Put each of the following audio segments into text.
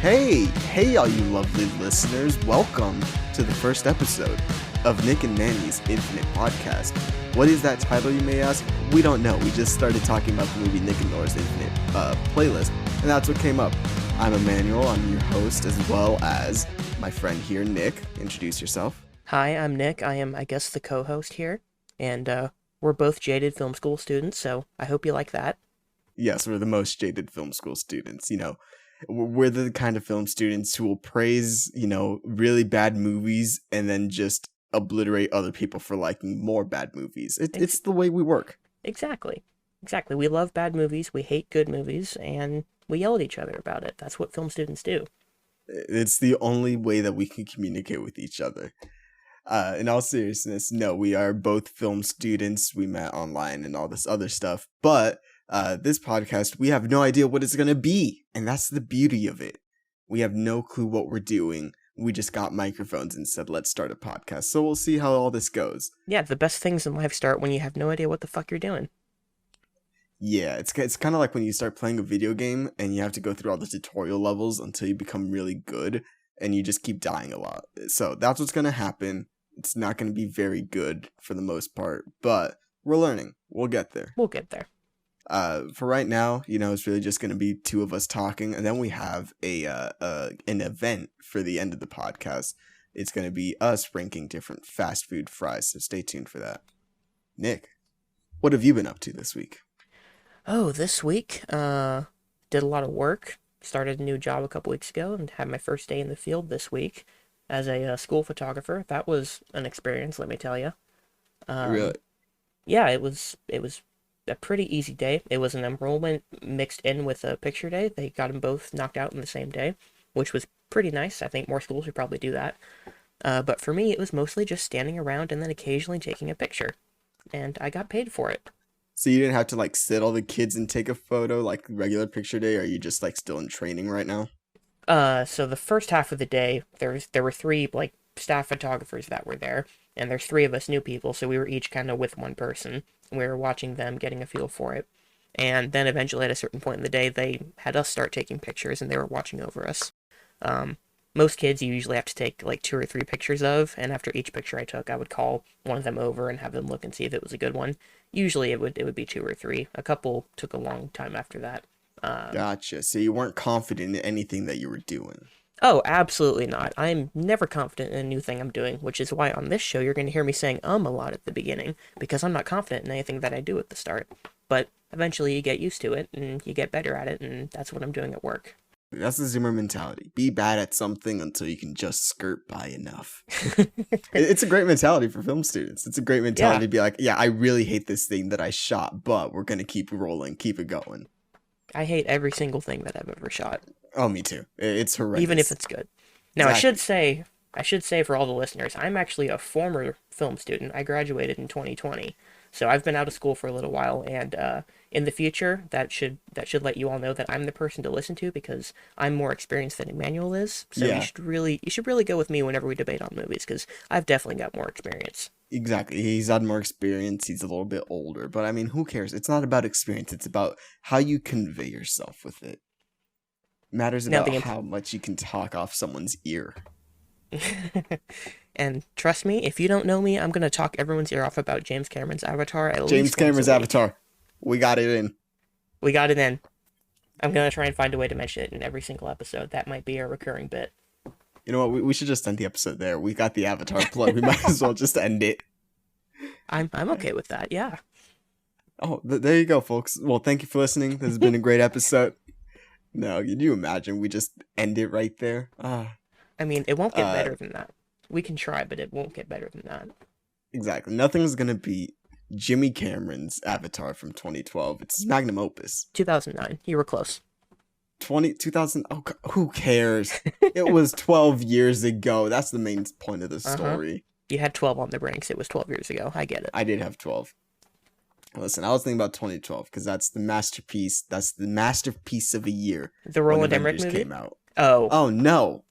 Hey, all you lovely listeners. Welcome to the first episode of Nick and Manny's Infinite Podcast. What is that title, you may ask? We don't know. We just started talking about the movie Nick and Nora's Infinite playlist, and that's what came up. I'm Emmanuel. I'm your host, as well as my friend here, Nick. Introduce yourself. Hi, I'm Nick. I am, I guess, the co-host here, and we're both jaded film school students, so I hope you like that. Yes, we're the most jaded film school students. We're the kind of film students who will praise, really bad movies and then just obliterate other people for liking more bad movies. It's the way we work. Exactly. We love bad movies, we hate good movies, and we yell at each other about it. That's what film students do. It's the only way that we can communicate with each other. In all seriousness, no, we are both film students. We met online and all this other stuff, but this podcast, we have no idea what it's going to be. And that's the beauty of it. We have no clue what we're doing. We just got microphones and said, let's start a podcast. So we'll see how all this goes. Yeah, the best things in life start when you have no idea what the fuck you're doing. Yeah, it's kind of like when you start playing a video game and you have to go through all the tutorial levels until you become really good and you just keep dying a lot. So that's what's going to happen. It's not going to be very good for the most part, but we're learning. We'll get there. For right now, it's really just going to be two of us talking, and then we have an event for the end of the podcast. It's going to be us ranking different fast food fries, so stay tuned for that. Nick, what have you been up to this week? Oh, this week, did a lot of work, started a new job a couple weeks ago, and had my first day in the field this week as a school photographer. That was an experience, let me tell you. Really? Yeah, it was a pretty easy day. It was an enrollment mixed in with a picture day. They got them both knocked out in the same day, which was pretty nice. I think more schools would probably do that. But for me, it was mostly just standing around and then occasionally taking a picture. And I got paid for it. So you didn't have to sit all the kids and take a photo like regular picture day? Or are you just still in training right now? So the first half of the day, there were three staff photographers that were there, and there's three of us new people, so we were each kind of with one person. We were watching them, getting a feel for it. And then eventually at a certain point in the day, they had us start taking pictures, and they were watching over us. Most kids you usually have to take 2 or 3 pictures of, and after each picture I took, I would call one of them over and have them look and see if it was a good one. Usually it would be 2 or 3. A couple took a long time after that. Gotcha. So you weren't confident in anything that you were doing. Oh, absolutely not. I'm never confident in a new thing I'm doing, which is why on this show you're going to hear me saying a lot at the beginning, because I'm not confident in anything that I do at the start. But eventually you get used to it, and you get better at it, and that's what I'm doing at work. That's the Zimmer mentality. Be bad at something until you can just skirt by enough. It's a great mentality for film students. It's a great mentality to be like, yeah, I really hate this thing that I shot, but we're going to keep rolling, keep it going. I hate every single thing that I've ever shot. Oh, me too. It's horrendous. Even if it's good. Now, Exactly. I should say for all the listeners, I'm actually a former film student. I graduated in 2020. So I've been out of school for a little while, and in the future, that should let you all know that I'm the person to listen to, because I'm more experienced than Emmanuel is. So Yeah. you should really go with me whenever we debate on movies, because I've definitely got more experience. Exactly. He's had more experience. He's a little bit older. But I mean, who cares? It's not about experience. It's about how you convey yourself with it. It matters about how much you can talk off someone's ear. And trust me, if you don't know me, I'm going to talk everyone's ear off about James Cameron's Avatar at least James Cameron's once a week. Avatar. We got it in. We got it in. I'm going to try and find a way to mention it in every single episode. That might be a recurring bit. You know what? We should just end the episode there. We got the Avatar plug. We might as well just end it. I'm okay with that, yeah. Oh, there you go, folks. Well, thank you for listening. This has been a great episode. No, can you imagine? We just end it right there. I mean, it won't get better than that. We can try, but it won't get better than that. Exactly. Nothing's going to beat Jimmy Cameron's Avatar from 2012. It's his magnum opus. 2009. You were close. 2000. Oh, who cares? It was 12 years ago. That's the main point of the story. You had 12 on the brinks. It was 12 years ago. I get it. I did have 12. Listen, I was thinking about 2012 because that's the masterpiece. That's the masterpiece of a year. The Roland Emmerich movie came out. Oh no.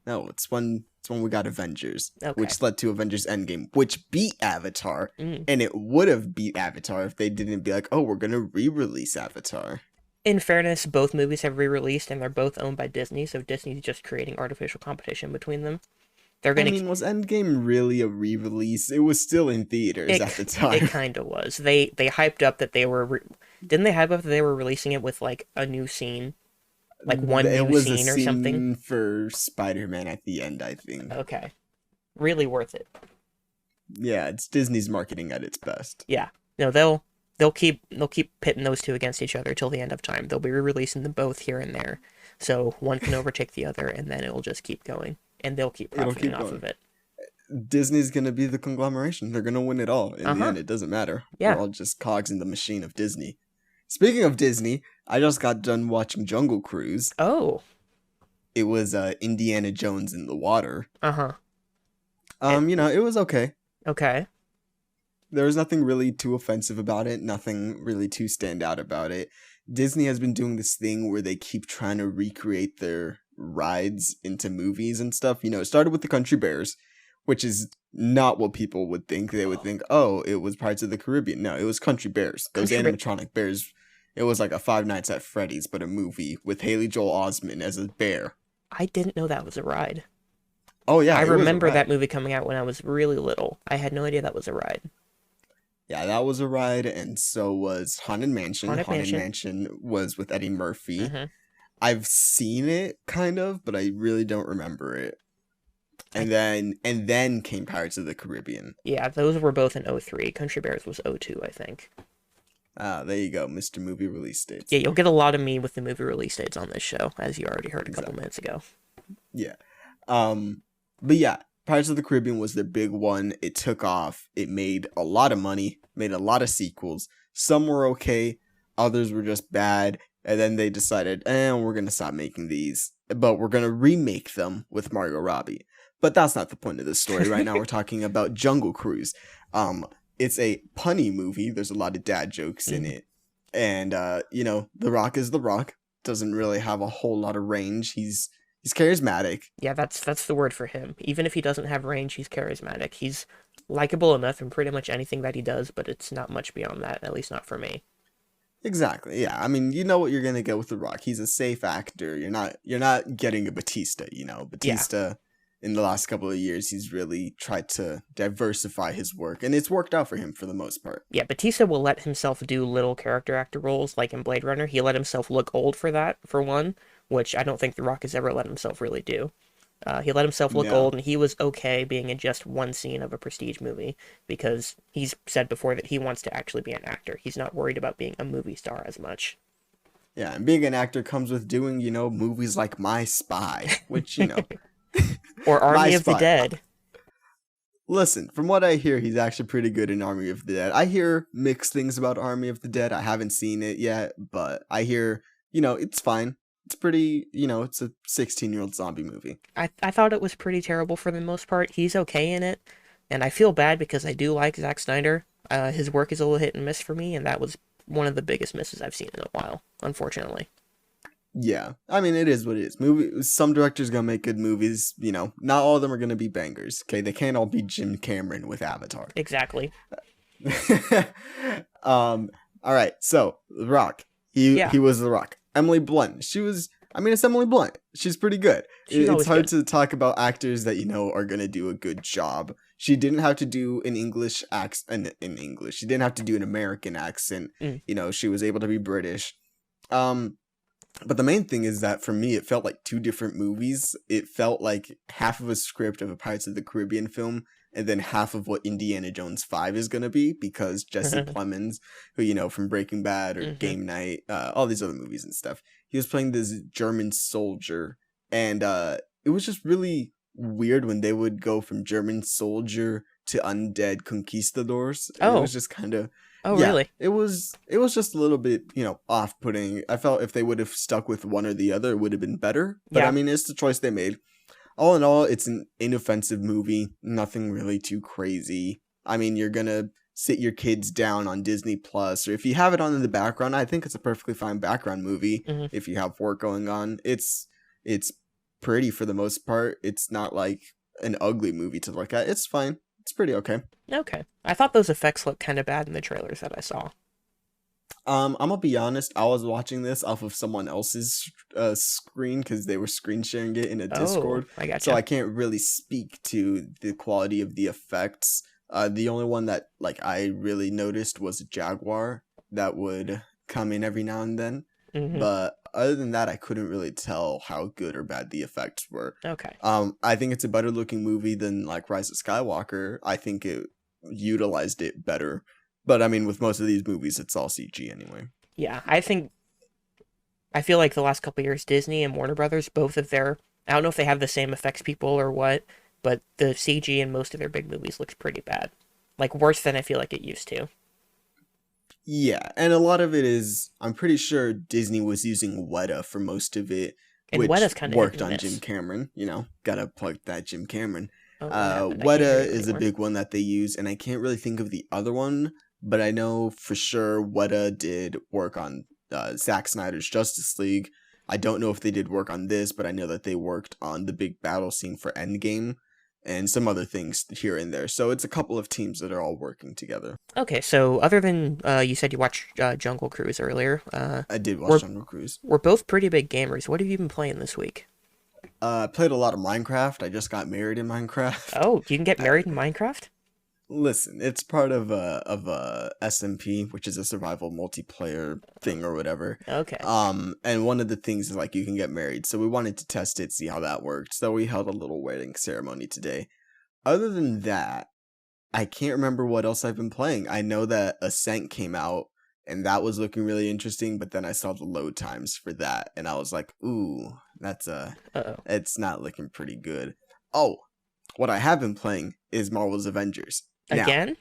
No, it's when It's when we got Avengers, Okay. which led to Avengers Endgame, which beat Avatar. Mm. And it would have beat Avatar if they didn't be like, oh, we're going to re-release Avatar. In fairness, both movies have re-released, and they're both owned by Disney, so Disney's just creating artificial competition between them. They're I gonna. mean, was Endgame really a re-release? It was still in theaters at the It time. kind of was. They hyped up that they were. Didn't they hype up that they were releasing it with like a new scene, like one It new was a scene or something? scene for Spider-Man at the end, I think. Okay, really worth it. Yeah, it's Disney's marketing at its best. Yeah. No, they'll keep pitting those two against each other till the end of time. They'll be re-releasing them both here and there, so one can overtake the other, and then it'll just keep going, and they'll keep It'll profiting keep off of going. it. Disney's gonna be the conglomeration. They're gonna win it all. In the Uh-huh. end, it doesn't matter. We're Yeah. all just cogs in the machine of Disney. Speaking of Disney, I just got done watching Jungle Cruise. Oh. It was Indiana Jones in the water. Uh-huh. It, It was okay. okay. There was nothing really too offensive about it, nothing really too stand out about it. Disney has been doing this thing where they keep trying to recreate their rides into movies and stuff. It started with the Country Bears, which is not what people would think. They would think, oh, it was Pirates of the Caribbean. No, it was Country Bears. Those Country Bear. animatronic bears. It was like a Five Nights at Freddy's, but a movie with Haley Joel Osment as a bear. I didn't know that was a ride. Oh, yeah, I it was a remember that ride. movie coming out when I was really little. I had no idea that was a ride. Yeah, that was a ride, and so was Haunted Mansion. Haunted Haunted Mansion. Mansion was with Eddie Murphy. Mm-hmm. I've seen it kind of, but I really don't remember it. And then came Pirates of the Caribbean. Yeah, those were both in '03. Country Bears was '02, I think. Ah, there you go, Mr. Movie release dates. Yeah, you'll get a lot of me with the movie release dates on this show, as you already heard a couple Exactly. minutes ago. Yeah. But yeah, Pirates of the Caribbean was their big one. It took off. It made a lot of money, made a lot of sequels. Some were okay, others were just bad. And then they decided, we're going to stop making these, but we're going to remake them with Margot Robbie. But that's not the point of this story. Right now, we're talking about Jungle Cruise. It's a punny movie. There's a lot of dad jokes in it. And, The Rock is The Rock. Doesn't really have a whole lot of range. He's charismatic. Yeah, that's the word for him. Even if he doesn't have range, he's charismatic. He's likable enough in pretty much anything that he does, but it's not much beyond that, at least not for me. Exactly. Yeah. I mean, you know what you're gonna get with The Rock. He's a safe actor. You're not getting a Batista. Yeah. Batista. In the last couple of years, he's really tried to diversify his work, and it's worked out for him for the most part. Yeah, Batista will let himself do little character actor roles, like in Blade Runner. He let himself look old for that, for one, which I don't think The Rock has ever let himself really do. He let himself look No. old, and he was okay being in just one scene of a prestige movie because he's said before that he wants to actually be an actor. He's not worried about being a movie star as much. Yeah, and being an actor comes with doing, movies like My Spy, which, Or My Army of the Spy. Dead. Listen, from what I hear, he's actually pretty good in Army of the Dead. I hear mixed things about Army of the Dead. I haven't seen it yet, but I hear, it's fine. It's pretty, it's a 16-year-old zombie movie. I thought it was pretty terrible for the most part. He's okay in it, and I feel bad because I do like Zack Snyder. His work is a little hit and miss for me, and that was one of the biggest misses I've seen in a while, unfortunately. Yeah, I mean, it is what it is. Some directors gonna make good movies, not all of them are gonna be bangers, okay? They can't all be Jim Cameron with Avatar. Exactly. All right, so, The Rock. Yeah. He was The Rock. Emily Blunt. It's Emily Blunt. She's pretty good. She's It's always hard good. to talk about actors that, are gonna do a good job. She didn't have to do an English accent, in English. She didn't have to do an American accent. Mm. She was able to be British. But the main thing is that for me, it felt like two different movies. It felt like half of a script of a Pirates of the Caribbean film, and then half of what Indiana Jones 5 is going to be, because Jesse Plemons, who, from Breaking Bad or Mhm. Game Night, all these other movies and stuff, he was playing this German soldier. And it was just really weird when they would go from German soldier to undead conquistadors. And Oh. It was just kind of... Oh, Yeah, really? it was just a little bit, off-putting. I felt if they would have stuck with one or the other, it would have been better. But Yeah. I mean, it's the choice they made. All in all, it's an inoffensive movie. Nothing really too crazy. I mean, you're gonna sit your kids down on Disney Plus, or if you have it on in the background, I think it's a perfectly fine background movie. Mhm. If you have work going on, it's pretty for the most part. It's not like an ugly movie to look at. It's fine. It's pretty okay. Okay. I thought those effects looked kind of bad in the trailers that I saw. I'm gonna be honest. I was watching this off of someone else's screen because they were screen sharing it in a Oh, Discord, I so gotcha. I can't really speak to the quality of the effects. The only one that like I really noticed was a jaguar that would come in every now and then, Mm-hmm. but other than that, I couldn't really tell how good or bad the effects were. Okay. I think it's a better looking movie than like Rise of Skywalker. I think it utilized it better. But I mean, with most of these movies, it's all CG anyway. Yeah, I feel like the last couple of years, Disney and Warner Brothers, both of their, I don't know if they have the same effects people or what, but the CG in most of their big movies looks pretty bad. Like worse than I feel like it used to. Yeah, and a lot of it is, I'm pretty sure Disney was using Weta for most of it, And which Weta's kind of hit worked and on Jim miss. Cameron. Gotta plug that Jim Cameron. Oh, what happened? I can't hear Weta you is a anymore. big one that they use, and I can't really think of the other one, but I know for sure Weta did work on Zack Snyder's Justice League. I don't know if they did work on this, but I know that they worked on the big battle scene for Endgame and some other things here and there. So it's a couple of teams that are all working together. Okay, so other than you said you watched Jungle Cruise earlier, I did watch we're Jungle Cruise. we're both pretty big gamers. What have you been playing this week? I played a lot of Minecraft. I just got married in Minecraft. Oh, you can get I, married in Minecraft? listen, it's part of a SMP, which is a survival multiplayer thing or whatever. Okay. And one of the things is like you can get married. So we wanted to test it, see how that worked. So we held a little wedding ceremony today. Other than that, I can't remember what else I've been playing. I know that Ascent came out and that was looking really interesting, but then I saw the load times for that and I was like, ooh, Uh-oh. it's not looking pretty good. Oh, what I have been playing is Marvel's Avengers. Now, Again?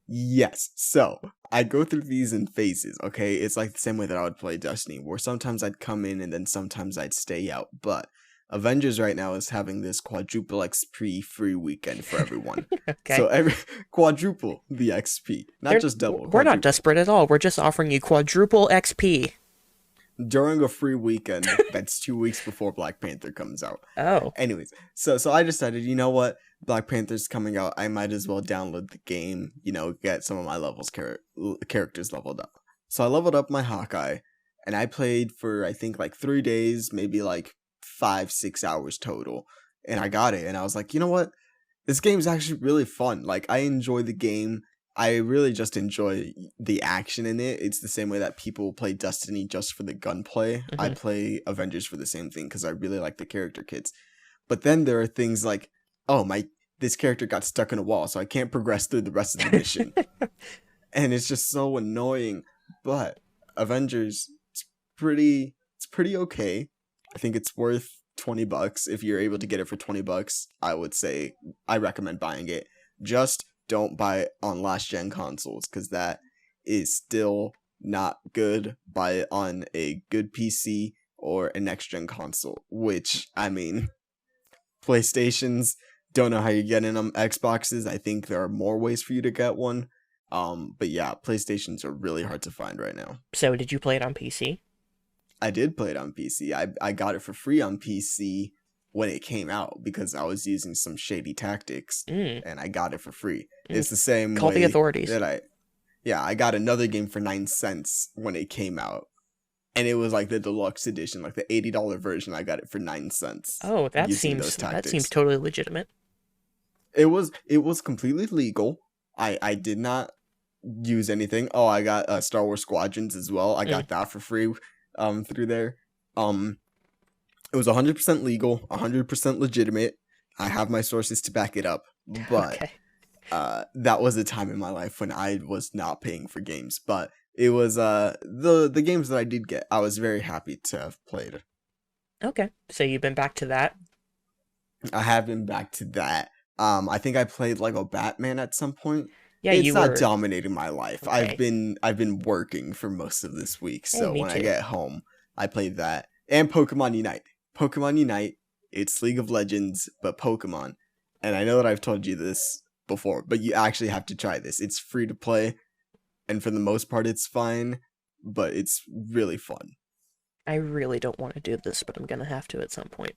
yes, so I go through these in phases, okay? It's like the same way that I would play Destiny, where sometimes I'd come in and then sometimes I'd stay out. But Avengers right now is having this quadruple XP free weekend for everyone. Okay. So every quadruple the XP, not just double, We're not quadruple. desperate at all. We're just offering you quadruple XP. During a free weekend that's 2 weeks before Black Panther comes out. Oh. Anyways, so I decided, you know what? Black Panther's coming out. I might as well download the game, get some of my characters leveled up. So I leveled up my Hawkeye, and I played for, I think, like 3 days, maybe like 5-6 hours total. And I got it, and I was like, you know what? This game's actually really fun. Like, I enjoy the game. I really just enjoy the action in it. It's the same way that people play Destiny just for the gunplay. I Hmm. play Avengers for the same thing because I really like the character kits. But then there are things like, oh my, this character got stuck in a wall, so I can't progress through the rest of the mission, and it's just so annoying. But Avengers, it's pretty okay. I think it's worth $20 if you're able to get it for $20. I would say I recommend buying it. Just don't buy it on last gen consoles because that is still not good. Buy it on a good PC or a next gen console, which I mean, PlayStations, don't know how you're getting them. Xboxes, I think there are more ways for you to get one. But yeah, PlayStations are really hard to find right now. So, did you play it on PC? I did play it on PC. I got it for free on PC when it came out because I was using some shady tactics Mm. and I got it for free. Mm. It's the same Call the way authorities. that I got another game for 9 cents when it came out. And it was like the deluxe edition, like the $80 version. I got it for 9 cents Oh, using those that seems tactics. totally legitimate. It was completely legal. I did not use anything. Oh, I got Star Wars Squadrons as well. I Mm. got that for free through there. Um it was 100% legal, 100% legitimate. I have my sources to back it up. But Okay. that was a time in my life when I was not paying for games, but it was the games that I did get. I was very happy to have played. Okay. So you've been back to that. I have been back to that. I think I played Lego Batman at some point. Yeah, It's you not were. dominating my life. I've Okay. been working for most of this week, Hey, so me when I too. get home, I play that and Pokemon Unite. Pokemon Unite, it's League of Legends but Pokemon. And I know that I've told you this before, but you actually have to try this. It's free to play, and for the most part it's fine, but it's really fun. I really don't want to do this, but I'm gonna have to at some point.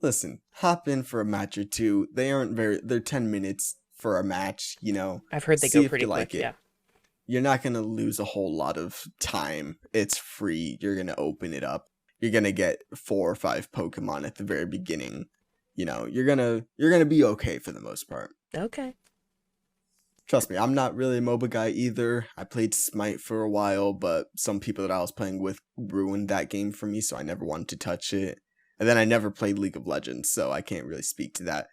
Listen, hop in for a match or two. They're 10 minutes for a match, I've heard they go see if pretty you like quick. it. Yeah. You're not going to lose a whole lot of time. It's free. You're going to open it up. You're going to get 4 or 5 Pokemon at the very beginning. You're going to be okay for the most part. Okay. Trust me, I'm not really a MOBA guy either. I played Smite for a while, but some people that I was playing with ruined that game for me, so I never wanted to touch it. And then I never played League of Legends, so I can't really speak to that.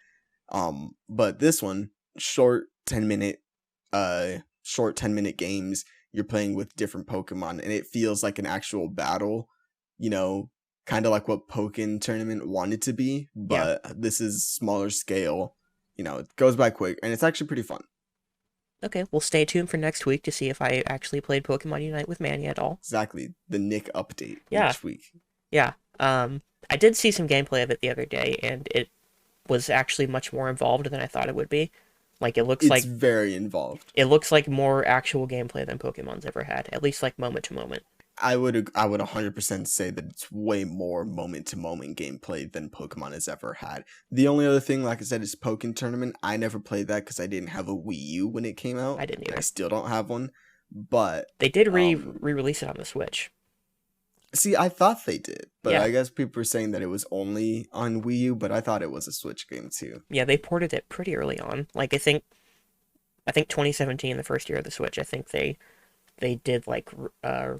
But this one, short 10-minute games, you're playing with different Pokemon, and it feels like an actual battle, kind of like what Pokken Tournament wanted to be, Yeah. but this is smaller scale. It goes by quick, and it's actually pretty fun. Okay, we'll stay tuned for next week to see if I actually played Pokemon Unite with Manny at all. Exactly. The Nick update Yeah, each week. yeah. I did see some gameplay of it the other day, and it was actually much more involved than I thought it would be. Like It's very involved. it looks like more actual gameplay than Pokemon's ever had, at least like moment to moment. I would 100% say that it's way more moment to moment gameplay than Pokemon has ever had. The only other thing, like I said, is Pokken Tournament. I never played that because I didn't have a Wii U when it came out. I didn't And I either. still don't have one. But They did re-release it on the Switch. see, I thought they did, but Yeah, I guess people were saying that it was only on Wii U. But I thought it was a Switch game too. yeah, they ported it pretty early on. Like I think 2017, the first year of the Switch. I think they did like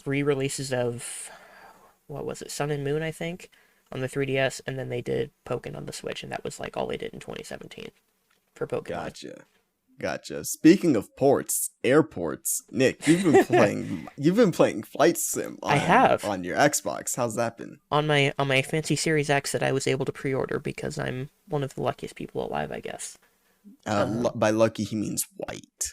re-releases of what was it, Sun and Moon, I think, on the 3DS, and then they did Pokemon on the Switch, and that was like all they did in 2017 for Pokemon. Gotcha. Speaking of ports, airports, Nick, you've been playing Flight Sim I on have on your Xbox. How's that been? on my fancy Series X that I was able to pre-order because I'm one of the luckiest people alive, I guess. Um, By lucky he means white.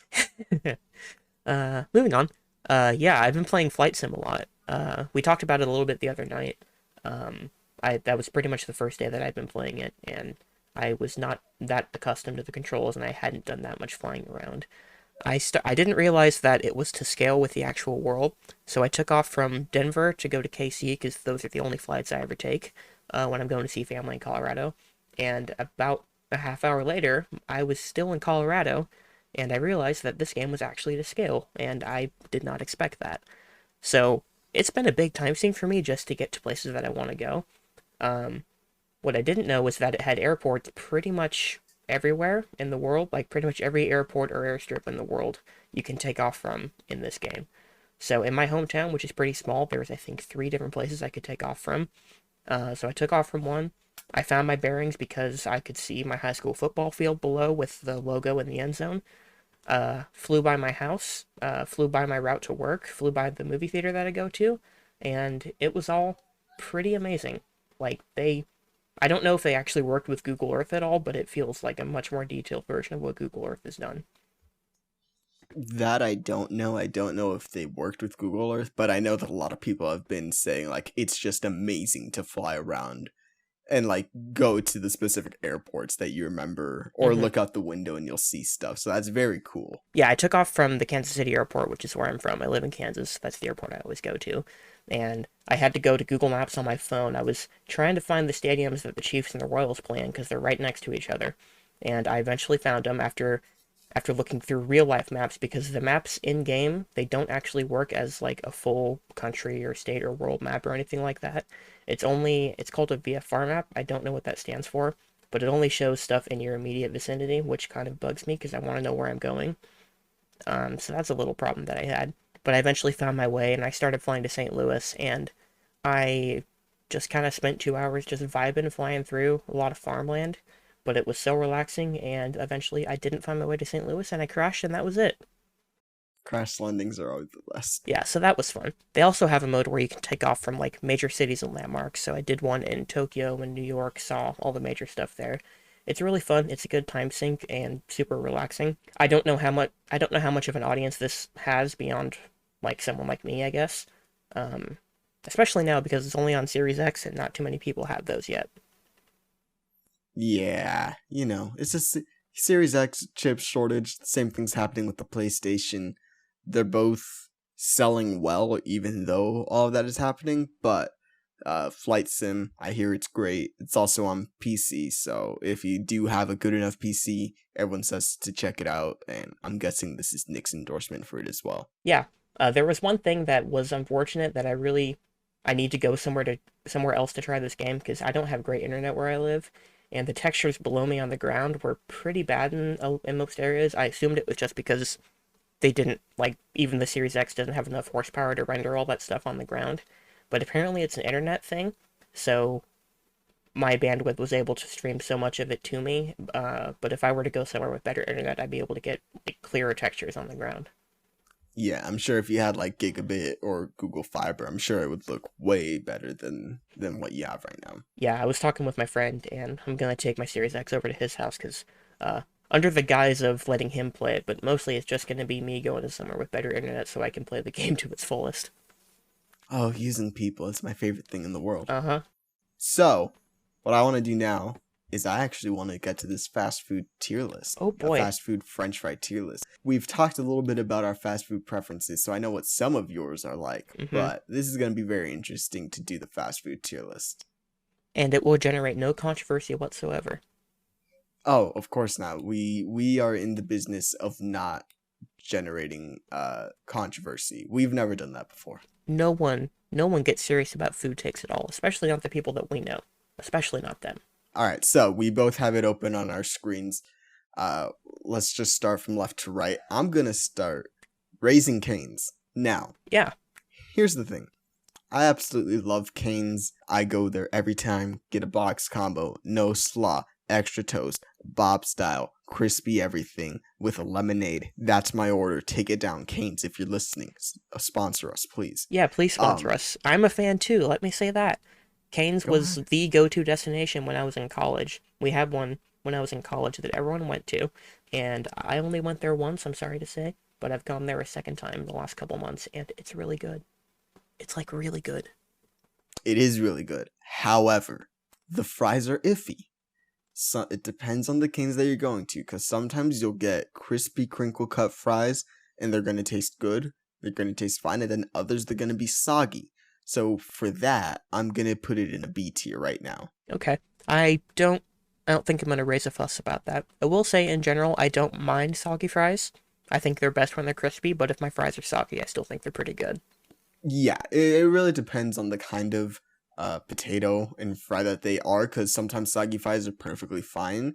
moving on. Yeah, I've been playing Flight Sim a lot. We talked about it a little bit the other night. Um, I that was pretty much the first day that I'd been playing it, and I was not that accustomed to the controls, and I hadn't done that much flying around. I didn't realize that it was to scale with the actual world, so I took off from Denver to go to KC because those are the only flights I ever take when I'm going to see family in Colorado. And about a half hour later, I was still in Colorado, and I realized that this game was actually to scale, and I did not expect that. So it's been a big time sink for me just to get to places that I want to go. Um, what I didn't know was that it had airports pretty much everywhere in the world, like pretty much every airport or airstrip in the world you can take off from in this game. So in my hometown, which is pretty small, there's I think 3 different places I could take off from. So I took off from one. I found my bearings because I could see my high school football field below with the logo in the end zone. Flew by my house, flew by my route to work, flew by the movie theater that I go to, and it was all pretty amazing. Like I don't know if they actually worked with Google Earth at all, but it feels like a much more detailed version of what Google Earth has done. That I don't know. I don't know if they worked with Google Earth, but I know that a lot of people have been saying like it's just amazing to fly around and like go to the specific airports that you remember or hmm look out the window and you'll see stuff. So that's very cool. Yeah, I took off from the Kansas City airport, which is where I'm from. I live in Kansas. That's the airport I always go to. And I had to go to Google Maps on my phone. I was trying to find the stadiums that the Chiefs and the Royals play in because they're right next to each other. And I eventually found them after looking through real life maps because the maps in game they don't actually work as like a full country or state or world map or anything like that. It's called a VFR map. I don't know what that stands for, but it only shows stuff in your immediate vicinity, which kind of bugs me because I want to know where I'm going. So that's a little problem that I had. But I eventually found my way and I started flying to St. Louis and I just kind of spent 2 hours just vibing, flying through a lot of farmland. But it was so relaxing and eventually I didn't find my way to St. Louis and I crashed and that was it. Crash landings are always the best. Yeah, so that was fun. They also have a mode where you can take off from like major cities and landmarks. So I did one in Tokyo and New York, saw all the major stuff there. It's really fun. It's a good time sink and super relaxing. I don't know how much of an audience this has beyond like someone like me, I guess. Um, Especially now because it's only on Series X and not too many people have those yet. Yeah, it's just Series X chip shortage. The same thing's happening with the PlayStation. They're both selling well, even though all of that is happening, but Flight Sim. I hear it's great. It's also on PC, so if you do have a good enough PC, everyone says to check it out, and I'm guessing this is Nick's endorsement for it as well. Yeah, there was one thing that was unfortunate that I need to go somewhere else to try this game because I don't have great internet where I live, and the textures below me on the ground were pretty bad in most areas. I assumed it was just because they didn't like even the Series X doesn't have enough horsepower to render all that stuff on the ground, but apparently it's an internet thing, so my bandwidth was able to stream so much of it to me. But if I were to go somewhere with better internet, I'd be able to get like, clearer textures on the ground. Yeah, I'm sure if you had like Gigabit or Google Fiber, I'm sure it would look way better than what you have right now. Yeah, I was talking with my friend, and I'm gonna take my Series X over to his house because, under the guise of letting him play it, but mostly it's just gonna be me going to somewhere with better internet so I can play the game to its fullest. Oh, using people is my favorite thing in the world. Uh-huh. So, what I want to do now is I actually want to get to this fast food tier list. Oh A boy. fast food French fry tier list. We've talked a little bit about our fast food preferences, so I know what some of yours are like, Mm-hmm. but this is going to be very interesting to do the fast food tier list. And it will generate no controversy whatsoever. Oh, of course not. We are in the business of not generating controversy. We've never done that before. No one gets serious about food takes at all, especially not the people that we know. Especially not them. All right, so we both have it open on our screens. Uh, let's just start from left to right. I'm gonna start Raising Cane's. Now, Yeah, here's the thing. I absolutely love Cane's. I go there every time. Get a box combo, no slaw, extra toast, Bob style, crispy everything with a lemonade. That's my order. Take it down, Cane's. If you're listening, sponsor us, please. yeah, please sponsor Um, us. I'm a fan too, let me say that. Cane's Go was ahead. the go-to destination when I was in college. We had one when I was in college that everyone went to, and I only went there once, I'm sorry to say, but I've gone there a second time in the last couple months, and it's really good. It's like really good. It is really good. However, the fries are iffy. So it depends on the Cane's that you're going to, because sometimes you'll get crispy crinkle cut fries and they're gonna taste good. They're gonna taste fine, and then others they're gonna be soggy. So for that, I'm gonna put it in a B tier right now. Okay. I don't think I'm gonna raise a fuss about that. I will say in general, I don't mind soggy fries. I think they're best when they're crispy, but if my fries are soggy, I still think they're pretty good. Yeah, it really depends on the kind of potato and fry that they are, because sometimes soggy fries are perfectly fine.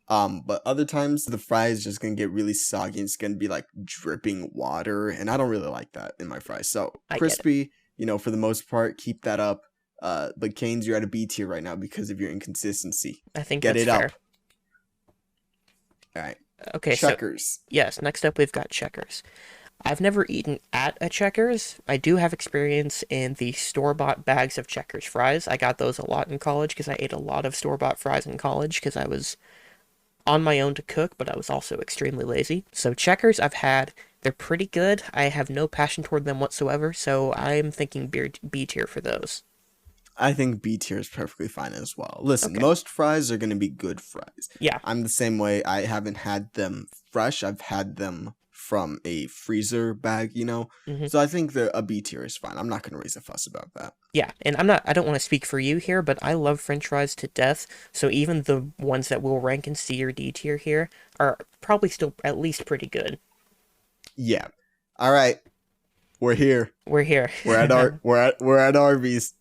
But other times the fry is just gonna get really soggy and it's gonna be like dripping water, and I don't really like that in my fries. So I get it. crispy, for the most part, keep that up. But Canes, you're at a B tier right now because of your inconsistency. I think Get that's it fair. up. All right, Okay, so Checkers. yes, next up we've got Checkers. I've never eaten at a Checkers. I do have experience in the store-bought bags of Checkers fries. I got those a lot in college because I ate a lot of store-bought fries in college because I was on my own to cook, but I was also extremely lazy. So Checkers I've had, they're pretty good. I have no passion toward them whatsoever, so I'm thinking B tier for those. I think B tier is perfectly fine as well. Listen, Okay. most fries are going to be good fries. Yeah. I'm the same way. I haven't had them fresh. I've had them from a freezer bag. hmm So I think a B tier is fine. I'm not going to raise a fuss about that. Yeah, and I don't want to speak for you here, but I love French fries to death. So even the ones that will rank in C or D tier here are probably still at least pretty good. Yeah. All right. We're here. We're here. We're at Arby's.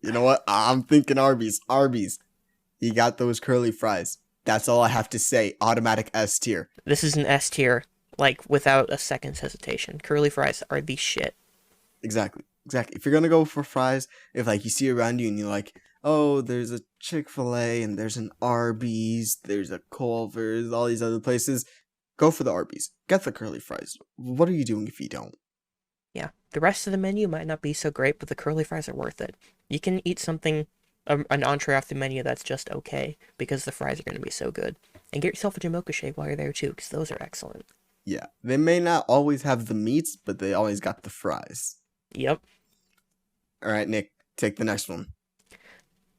You know what? I'm thinking Arby's. Arby's. You got those curly fries. That's all I have to say. Automatic S tier. This is an S tier, like without a second's hesitation. Curly fries are the shit. Exactly. Exactly. If you're gonna go for fries, if like you see around you and you're like, oh, there's a Chick-fil-A and there's an Arby's, there's a Culver's, all these other places, go for the Arby's. Get the curly fries. What are you doing if you don't? Yeah, the rest of the menu might not be so great, but the curly fries are worth it. You can eat something, an entree off the menu that's just okay because the fries are going to be so good. And get yourself a Jamocha shake while you're there too, because those are excellent. Yeah. They may not always have the meats, but they always got the fries. Yep. All right, Nick, take the next one.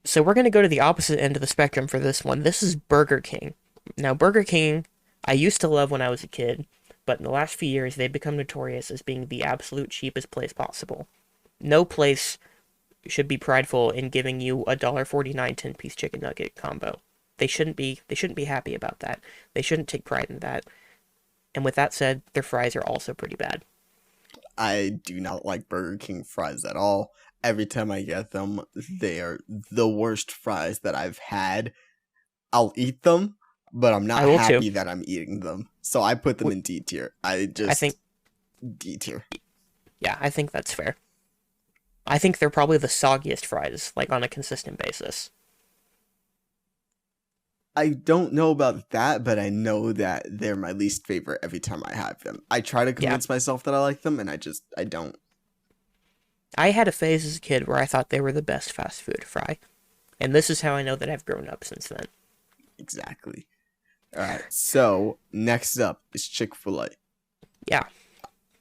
So we're going to go to the opposite end of the spectrum for this one. This is Burger King. Now, Burger King, I used to love when I was a kid, but in the last few years, they've become notorious as being the absolute cheapest place possible. No place should be prideful in giving you a $1.49 10-piece chicken nugget combo. They shouldn't be happy about that. They shouldn't take pride in that. And with that said, their fries are also pretty bad. I do not like Burger King fries at all. Every time I get them, they are the worst fries that I've had. I'll eat them, but I'm not I will too. happy that I'm eating them. So I put them in D tier. I I think, just D tier. yeah, I think that's fair. I think they're probably the soggiest fries, like on a consistent basis. I don't know about that, but I know that they're my least favorite every time I have them. I try to Yeah, convince myself that I like them, and I don't. I had a phase as a kid where I thought they were the best fast food fry, and this is how I know that I've grown up since then. Exactly. All right. So next up is Chick-fil-A. Yeah,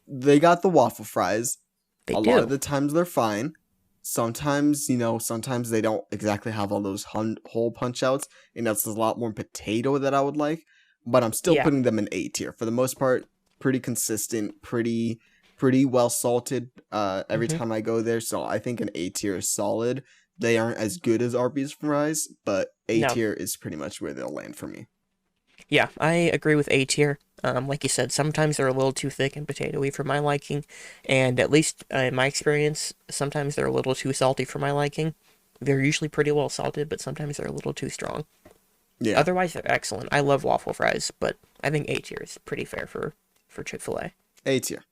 They got the waffle fries. they A lot of do. the times they're fine. Sometimes, sometimes they don't exactly have all those hole punch outs, and that's a lot more potato that I would like. But I'm still Yeah. putting them in A tier for the most part. Pretty consistent, pretty well salted. Every hmm time I go there, so I think an A tier is solid. They aren't as good as Arby's fries, but A No. tier is pretty much where they'll land for me. Yeah, I agree with A tier. Like you said, sometimes they're a little too thick and potatoey for my liking, and at least in my experience, sometimes they're a little too salty for my liking. They're usually pretty well salted, but sometimes they're a little too strong. Yeah, Otherwise, they're excellent. I love waffle fries, but I think A tier is pretty fair for Chick-fil-A. A tier.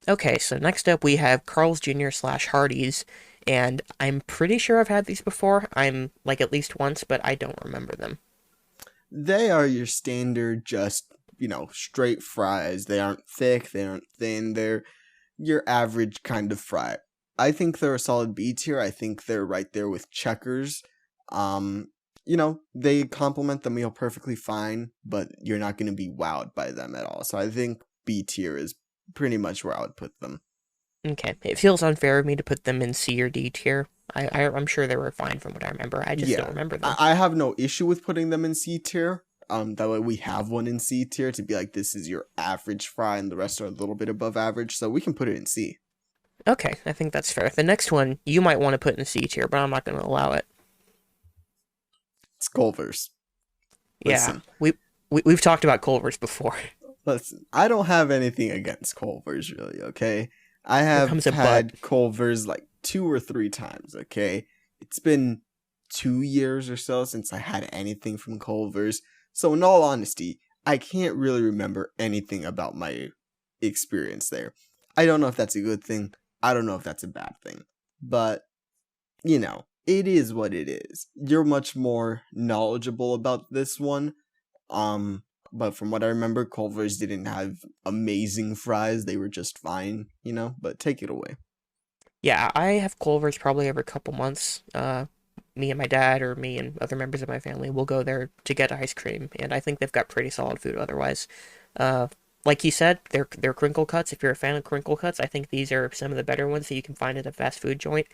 Okay, so next up we have Carl's Jr. slash Hardee's, and I'm pretty sure I've had these before. I'm like at least once, but I don't remember them. They are your standard, just, straight fries. They aren't thick, they aren't thin, they're your average kind of fry. I think they're a solid B tier. I think they're right there with Checkers. Um, they complement the meal perfectly fine, but you're not going to be wowed by them at all. So I think B tier is pretty much where I would put them. Okay, it feels unfair of me to put them in C or D tier. I'm sure they were fine from what I remember. I just don't Yeah, remember them. I have no issue with putting them in C tier. That way we have one in C tier to be like, this is your average fry, and the rest are a little bit above average, so we can put it in C. Okay, I think that's fair. The next one you might want to put in C tier, but I'm not going to allow it. It's Culver's. Yeah, Listen, we've talked about Culver's before. listen. I don't have anything against Culver's, really. Okay, I Here have comes a but. had Culver's like 2 or 3 times. Okay, it's been 2 years or so since I had anything from Culver's. So in all honesty, I can't really remember anything about my experience there. I don't know if that's a good thing. I don't know if that's a bad thing. But, it is what it is. You're much more knowledgeable about this one. But from what I remember, Culver's didn't have amazing fries. They were just fine, but take it away. Yeah, I have Culver's probably every couple months. Me and my dad, or me and other members of my family, will go there to get ice cream, and I think they've got pretty solid food otherwise. Uh, like you said, they're crinkle cuts. If you're a fan of crinkle cuts, I think these are some of the better ones that you can find at a fast food joint.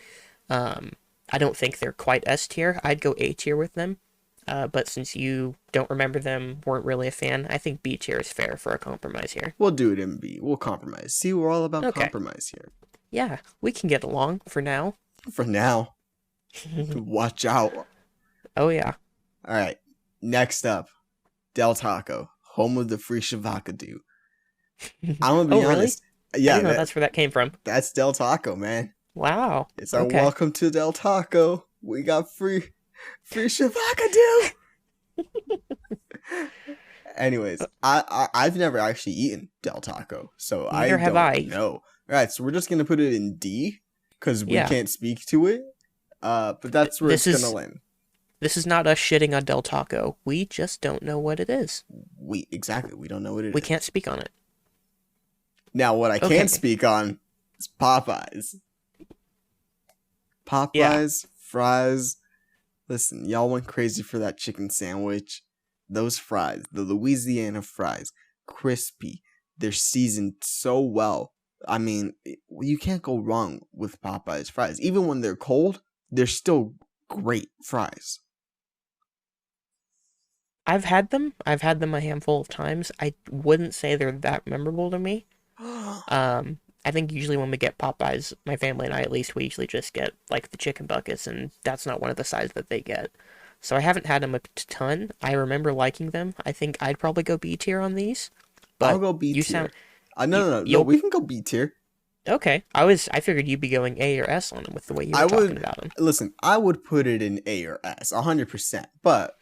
Um, I don't think they're quite S tier. I'd go A tier with them. But since you don't remember them, weren't really a fan, I think B tier is fair for a compromise here. We'll do it in B. We'll compromise. See, we're all about Okay. compromise here. Yeah, we can get along for now. For now, watch out. Oh yeah. All right. Next up, Del Taco, home of the free Shavakadu. I'm gonna Oh be really? honest. I Yeah, didn't know that's where that came from. that's Del Taco, man. Wow. It's our Okay. welcome to Del Taco. We got free Shavakadu. Anyways, I've never actually eaten Del Taco, so I Neither have don't I. know. All right, so we're just gonna put it in D because we Yeah. can't speak to it. But that's where This it's gonna is land. this is not us shitting on Del Taco. We just don't know what it is. We don't know what it We is. can't speak on it. Now, what I can Okay. speak on is Popeyes. Yeah. Popeyes fries. Listen, y'all went crazy for that chicken sandwich. Those fries, the Louisiana fries, crispy. They're seasoned so well. I mean, you can't go wrong with Popeyes fries. Even when they're cold, they're still great fries. I've had them. I've had them a handful of times. I wouldn't say they're that memorable to me. Um, I think usually when we get Popeyes, my family and I at least, we usually just get like the chicken buckets, and that's not one of the sides that they get. So I haven't had them a ton. I remember liking them. I think I'd probably go B tier on these, I'll but go B you sound tier. No. you'll We can go B tier. okay. I figured you'd be going A or S on them with the way you were I talking would about them. listen. I would put it in A or S, 100%. But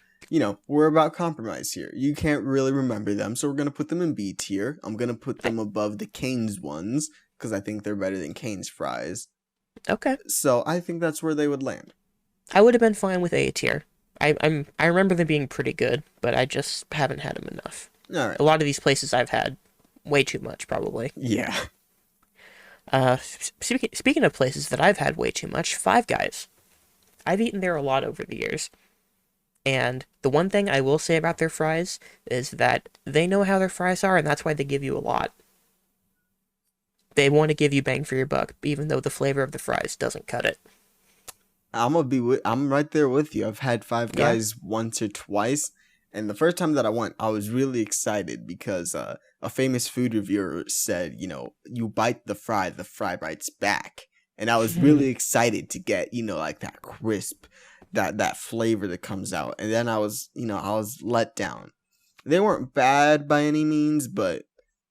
we're about compromise here. You can't really remember them, so we're gonna put them in B tier. I'm gonna put I, them above the Cane's ones because I think they're better than Cane's fries. okay. So I think that's where they would land. I would have been fine with A tier. I remember them being pretty good, but I just haven't had them enough. All right. A lot of these places I've had way too much, probably. Yeah. Speaking of places that I've had way too much, Five Guys. I've eaten there a lot over the years. And the one thing I will say about their fries is that they know how their fries are, and that's why they give you a lot. They want to give you bang for your buck, even though the flavor of the fries doesn't cut it. I'm right there with you. I've had Five Yeah? Guys once or twice, and the first time that I went, I was really excited because a famous food reviewer said, you bite the fry bites back, and I was really excited to get, like that crisp, that flavor that comes out, and then I was let down. They weren't bad by any means, but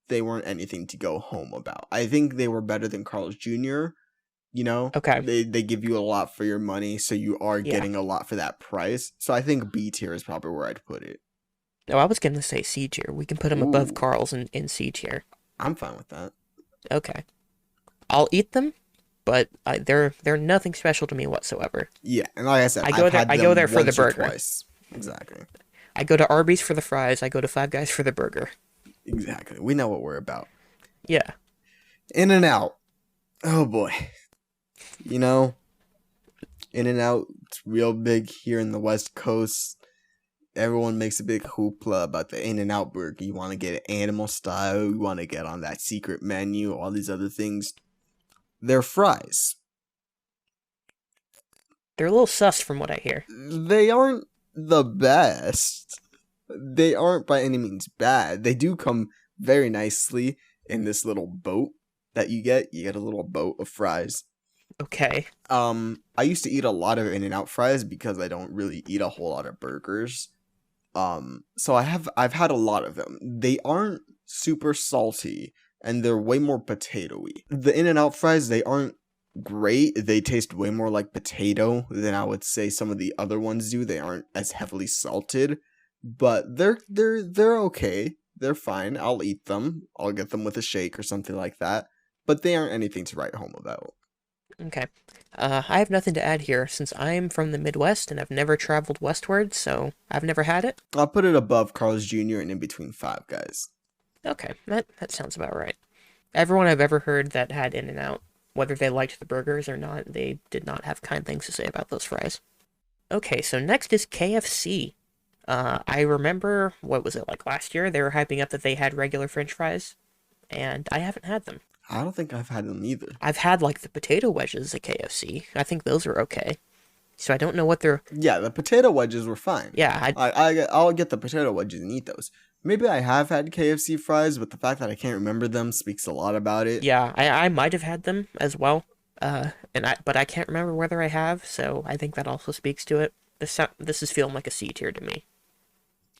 they weren't anything to go home about. I think they were better than Carl's Jr. Okay. They give you a lot for your money, so you are Yeah. getting a lot for that price. So I think B tier is probably where I'd put it. No, I was going to say C tier. We can put them above Ooh, Carl's in C tier. I'm fine with that. Okay. I'll eat them, but they're nothing special to me whatsoever. Yeah, and like I said, I go I've there. had I go there them for the once or burger. twice. Exactly. I go to Arby's for the fries. I go to Five Guys for the burger. Exactly. We know what we're about. Yeah. In and out. Oh boy. You know, In and Out, it's real big here in the West Coast. Everyone makes a big hoopla about the In and Out burger. You want to get it animal style. You want to get on that secret menu. All these other things. They're fries. They're a little sus from what I hear. They aren't the best. They aren't by any means bad. They do come very nicely in this little boat that you get. You get a little boat of fries. Okay. I used to eat a lot of In-N-Out fries because I don't really eat a whole lot of burgers. So I've had a lot of them. They aren't super salty and they're way more potatoey. The In-N-Out fries, they aren't great. They taste way more like potato than I would say some of the other ones do. They aren't as heavily salted, but they're okay. They're fine. I'll eat them. I'll get them with a shake or something like that. But they aren't anything to write home about. Okay. I have nothing to add here since I'm from the Midwest and I've never traveled westward, so I've never had it. I'll put it above Carl's Jr. and in between Five Guys. Okay, that sounds about right. Everyone I've ever heard that had In-N-Out, whether they liked the burgers or not, they did not have kind things to say about those fries. Okay, so next is KFC. I remember, what was it, like last year? They were hyping up that they had regular French fries, and I haven't had them. I don't think I've had them either. I've had, like, the potato wedges at KFC. I think those are okay. So I don't know what they're... Yeah, the potato wedges were fine. Yeah, I'll get the potato wedges and eat those. Maybe I have had KFC fries, but the fact that I can't remember them speaks a lot about it. yeah, I might have had them as well. But I can't remember whether I have, so I think that also speaks to it. This is feeling like a C tier to me.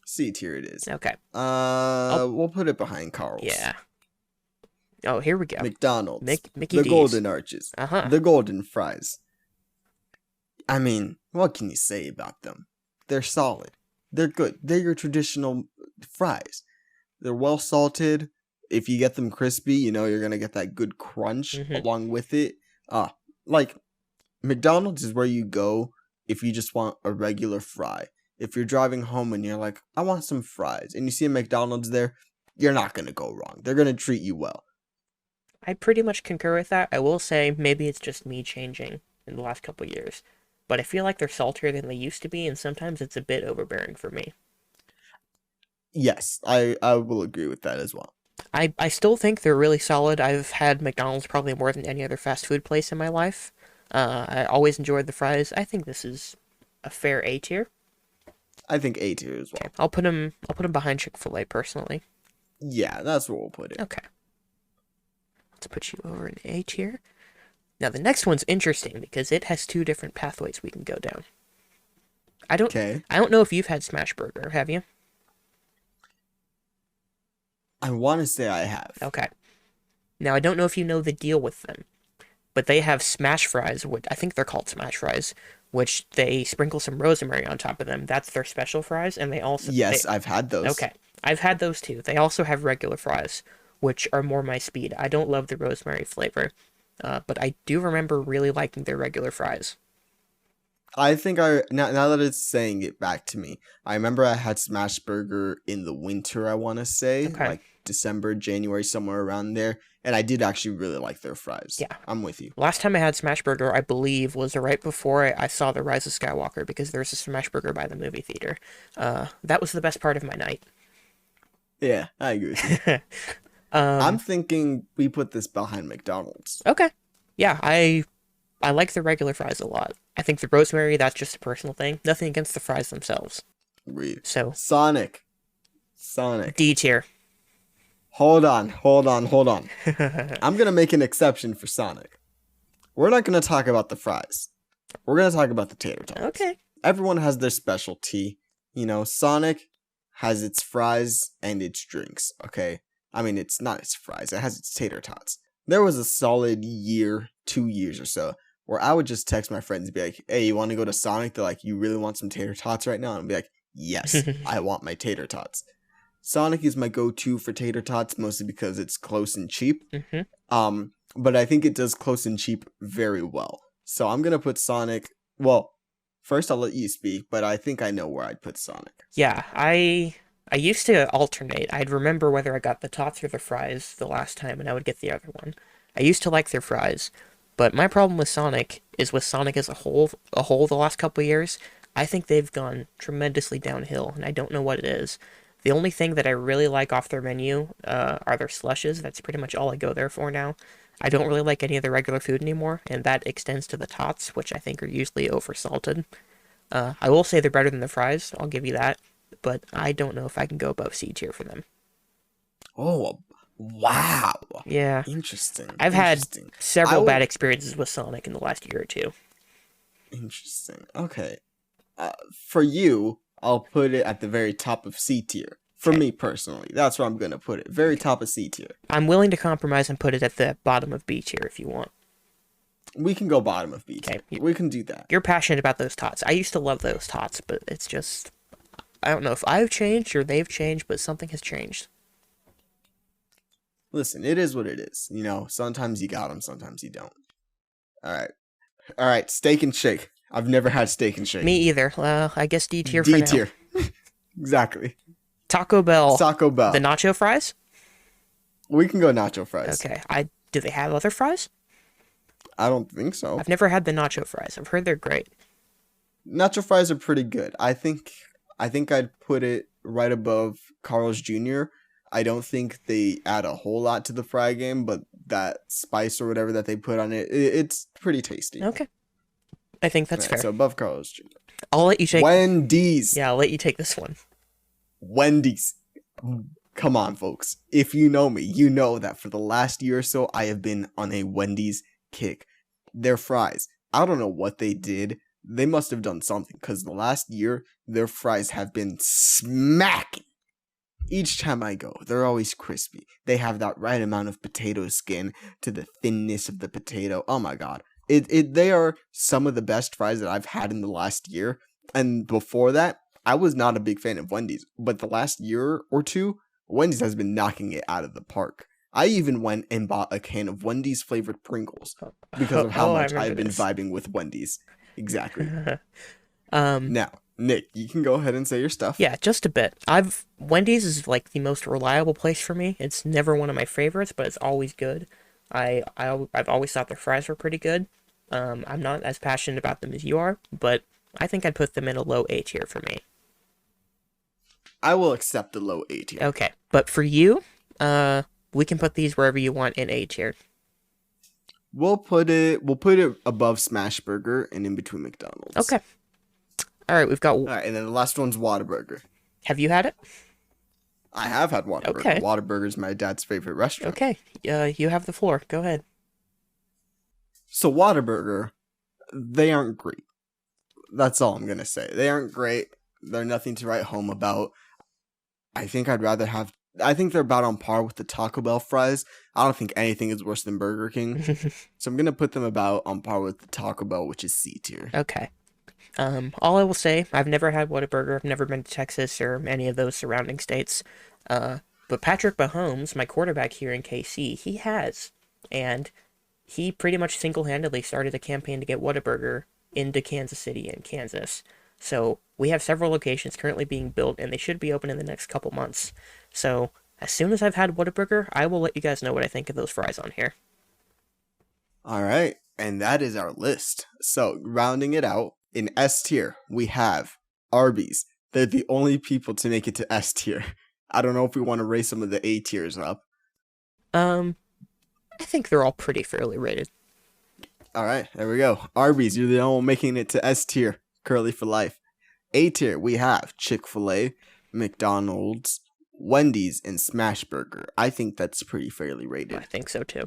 C tier it is. Okay. We'll put it behind Carl's. Yeah. Oh, here we go. McDonald's. Mickey the D's. Golden Arches. Uh-huh. The Golden Fries. I mean, what can you say about them? They're solid. They're good. They're your traditional fries. They're well salted. If you get them crispy, you're going to get that good crunch along with it. Like, McDonald's is where you go if you just want a regular fry. If you're driving home and you're like, I want some fries, and you see a McDonald's there, you're not going to go wrong. They're going to treat you well. I pretty much concur with that. I will say maybe it's just me changing in the last couple years, but I feel like they're saltier than they used to be, and sometimes it's a bit overbearing for me. Yes, I will agree with that as well. I still think they're really solid. I've had McDonald's probably more than any other fast food place in my life. I always enjoyed the fries. I think this is a fair A tier. I think A tier as well. Okay, I'll put them behind Chick-fil-A personally. Yeah, that's where we'll put it. Okay. Let's put you over in A tier. Now the next one's interesting because it has two different pathways we can go down. I don't Okay. I don't know if you've had Smash Burger, have you? I want to say I have. Okay. Now I don't know if you know the deal with them, but they have smash fries, which I think they're called smash fries, which they sprinkle some rosemary on top of them. That's their special fries, and Yes, I've had those. okay. I've had those too. They also have regular fries, which are more my speed. I don't love the rosemary flavor, but I do remember really liking their regular fries. I think now that it's saying it back to me, I remember I had Smash Burger in the winter, I want to say, Okay. like December, January, somewhere around there, and I did actually really like their fries. Yeah. I'm with you. Last time I had Smash Burger, I believe, was right before I saw The Rise of Skywalker because there's a Smash Burger by the movie theater. That was the best part of my night. Yeah, I agree with you. I'm thinking we put this behind McDonald's. Okay. Yeah, I like the regular fries a lot. I think the rosemary, that's just a personal thing. Nothing against the fries themselves. Agreed. So, Sonic. D tier. Hold on. I'm going to make an exception for Sonic. We're not going to talk about the fries. We're going to talk about the tater tots. Okay. Everyone has their specialty. You know, Sonic has its fries and its drinks, okay? I mean, it's not its fries. It has its tater tots. There was a solid year, 2 years or so, where I would just text my friends and be like, hey, you want to go to Sonic? They're like, you really want some tater tots right now? And I'd be like, yes, I want my tater tots. Sonic is my go-to for tater tots, mostly because it's close and cheap. But I think it does close and cheap very well. So I'm going to put Sonic, well, first I'll let you speak, but I think I know where I'd put Sonic. Yeah, I used to alternate. I'd remember whether I got the tots or the fries the last time, and I would get the other one. I used to like their fries, but my problem with Sonic is with Sonic as a whole the last couple of years, I think they've gone tremendously downhill, and I don't know what it is. The only thing that I really like off their menu are their slushes. That's pretty much all I go there for now. I don't really like any of the regular food anymore, and that extends to the tots, which I think are usually oversalted. I will say they're better than the fries, I'll give you that, but I don't know if I can go above C tier for them. Oh, wow. Yeah, Interesting. I've had Interesting. several bad experiences with Sonic in the last year or two. Interesting. Okay. For you, I'll put it at the very top of C tier. For Okay. me personally, that's where I'm gonna put it. Very top of C tier. I'm willing to compromise and put it at the bottom of B tier if you want. We can go bottom of B tier. Okay. We can do that. You're passionate about those tots. I used to love those tots, but it's just, I don't know if I've changed or they've changed, but something has changed. Listen, it is what it is. You know, sometimes you got them, sometimes you don't. All right. Steak and Shake. I've never had Steak and Shake. Me either. Well, I guess D tier for D now. tier. Exactly. Taco Bell. Taco Bell. The nacho fries? We can go nacho fries. Okay. Do they have other fries? I don't think so. I've never had the nacho fries. I've heard they're great. Nacho fries are pretty good. I think I'd put it right above Carl's Jr. I don't think they add a whole lot to the fry game, but that spice or whatever that they put on it, it's pretty tasty. Okay. I think that's Right, fair. so above Carl's Jr. I'll let you take. Wendy's. Yeah, I'll let you take this one. Wendy's. Come on, folks. If you know me, you know that for the last year or so, I have been on a Wendy's kick. Their fries. I don't know what they did. They must have done something, because the last year, their fries have been smacking. Each time I go, they're always crispy. They have that right amount of potato skin to the thinness of the potato. Oh my god. They are some of the best fries that I've had in the last year. And before that, I was not a big fan of Wendy's. But the last year or two, Wendy's has been knocking it out of the park. I even went and bought a can of Wendy's flavored Pringles because of how much I've been vibing with Wendy's. Exactly. Now, Nick, you can go ahead and say your stuff. Yeah, just a bit. Wendy's is like the most reliable place for me. It's never one of my favorites, but it's always good. I've always thought their fries were pretty good. I'm not as passionate about them as you are, but I think I'd put them in a low A tier for me. I will accept the low A tier. Okay, but for you, we can put these wherever you want in A tier. We'll put it above Smash Burger and in between McDonald's. Okay. All right, we've got. All right, and then the last one's Whataburger. Have you had it? I have had Whataburger. Okay. Whataburger is my dad's favorite restaurant. Okay. You have the floor. Go ahead. So Whataburger, they aren't great. That's all I'm gonna say. They aren't great. They're nothing to write home about. I think I'd rather have. I think they're about on par with the Taco Bell fries. I don't think anything is worse than Burger King. So I'm gonna put them about on par with the Taco Bell, which is C tier. Okay. All I will say, I've never had Whataburger. I've never been to Texas or any of those surrounding states. But Patrick Mahomes, my quarterback here in KC, he has. And he pretty much single-handedly started a campaign to get Whataburger into Kansas City and Kansas. So we have several locations currently being built, and they should be open in the next couple months. So as soon as I've had Whataburger, I will let you guys know what I think of those fries on here. All right, and that is our list. So rounding it out, in S tier, we have Arby's. They're the only people to make it to S tier. I don't know if we want to raise some of the A tiers up. I think they're all pretty fairly rated. All right, there we go. Arby's, you're the only one making it to S tier. Curly for life. A tier, we have Chick-fil-A, McDonald's, Wendy's, and Smashburger. I think that's pretty fairly rated. I think so too.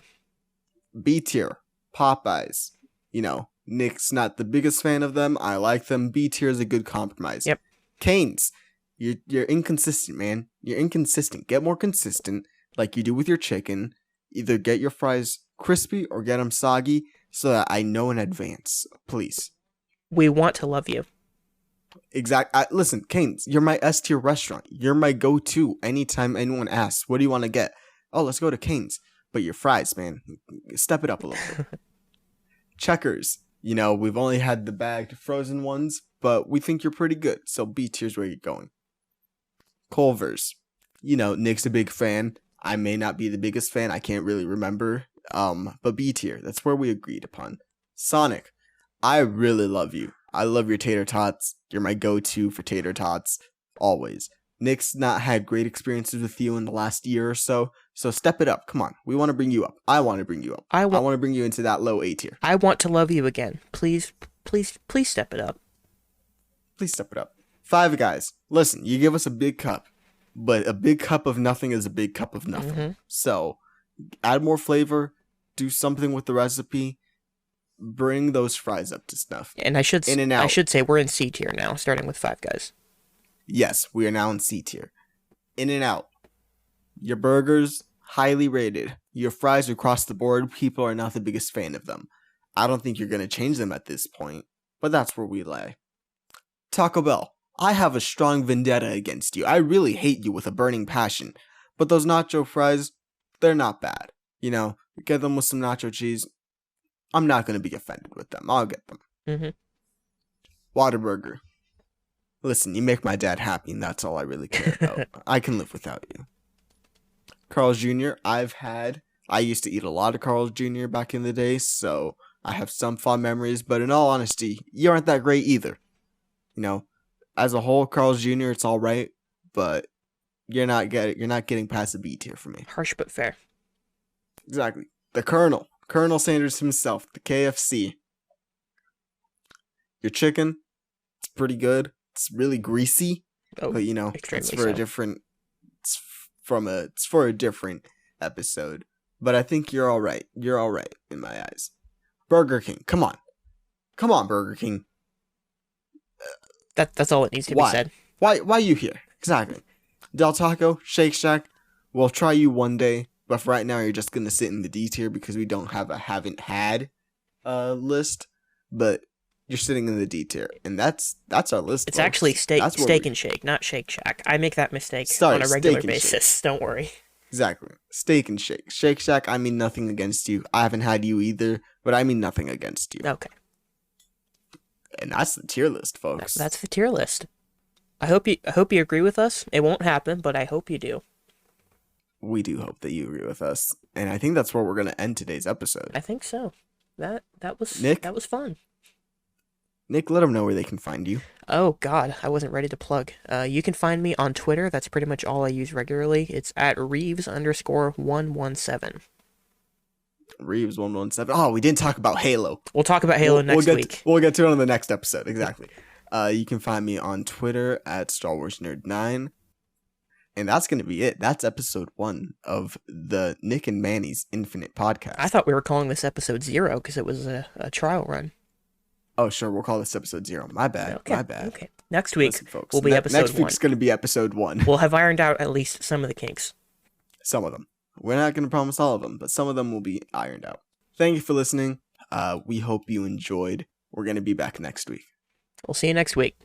B tier, Popeyes. You know, Nick's not the biggest fan of them. I like them. B tier is a good compromise. Yep. Cane's, you're inconsistent, man. You're inconsistent. Get more consistent, like you do with your chicken. Either get your fries crispy or get them soggy, so that I know in advance. Please. We want to love you. Listen, Cane's, you're my S tier restaurant. You're my go-to anytime anyone asks, what do you want to get? Oh, let's go to Cane's. But your fries, man, step it up a little bit. Checkers, you know, we've only had the bagged frozen ones, but we think you're pretty good. So B tier's where you're going. Culver's, you know, Nick's a big fan. I may not be the biggest fan. I can't really remember. But B tier, that's where we agreed upon. Sonic, I really love you. I love your tater tots. You're my go-to for tater tots, always. Nick's not had great experiences with you in the last year or so, so step it up. Come on, we want to bring you up. I want to bring you up. I want to bring you into that low A tier. I want to love you again. Please step it up. Please step it up. Five Guys, listen, you give us a big cup, but a big cup of nothing is a big cup of nothing. Mm-hmm. So, add more flavor, do something with the recipe, bring those fries up to snuff. And I should say we're in C tier now, starting with Five Guys. Yes, we are now in C tier. In-N-Out. Your burgers, highly rated. Your fries across the board, people are not the biggest fan of them. I don't think you're going to change them at this point, but that's where we lay. Taco Bell. I have a strong vendetta against you. I really hate you with a burning passion. But those nacho fries, they're not bad. You know, get them with some nacho cheese. I'm not going to be offended with them. I'll get them. Mm-hmm. Whataburger. Listen, you make my dad happy, and that's all I really care about. I can live without you. Carl's Jr., I used to eat a lot of Carl's Jr. back in the day, so I have some fond memories, but in all honesty, you aren't that great either. You know, as a whole, Carl's Jr., it's all right, but you're not getting past the B tier for me. Harsh but fair. Exactly. The Colonel Sanders himself, the KFC. Your chicken, it's pretty good. It's really greasy, but you know, it's for a different episode. But I think you're all right. You're all right in my eyes. Burger King, come on, Burger King. That's all it needs to be said. Why are you here? Exactly. Del Taco, Shake Shack. We'll try you one day, but for right now, you're just gonna sit in the D tier because we don't have a haven't had list. But you're sitting in the D tier, and that's our list. It's folks. Actually Steak and Shake, not Shake Shack. I make that mistake on a regular basis. Don't worry. Exactly. Steak and Shake. Shake Shack, I mean nothing against you. I haven't had you either, but I mean nothing against you. Okay. And that's the tier list, folks. That's the tier list. I hope you agree with us. It won't happen, but I hope you do. We do hope that you agree with us, and I think that's where we're going to end today's episode. I think so. That was Nick? That was fun. Nick, let them know where they can find you. Oh, God, I wasn't ready to plug. You can find me on Twitter. That's pretty much all I use regularly. It's at Reeves_117. Reeves117. Oh, we didn't talk about Halo. We'll talk about Halo next week. We'll get to it on the next episode. Exactly. You can find me on Twitter at StarWarsNerd9. And that's going to be it. That's episode 1 of the Nick and Manny's Infinite podcast. I thought we were calling this episode 0 because it was a trial run. Oh, sure. We'll call this episode 0. My bad. Okay. My bad. Okay. Next week, Listen, folks, will be episode 1. Next week's going to be episode 1. We'll have ironed out at least some of the kinks. Some of them. We're not going to promise all of them, but some of them will be ironed out. Thank you for listening. We hope you enjoyed. We're going to be back next week. We'll see you next week.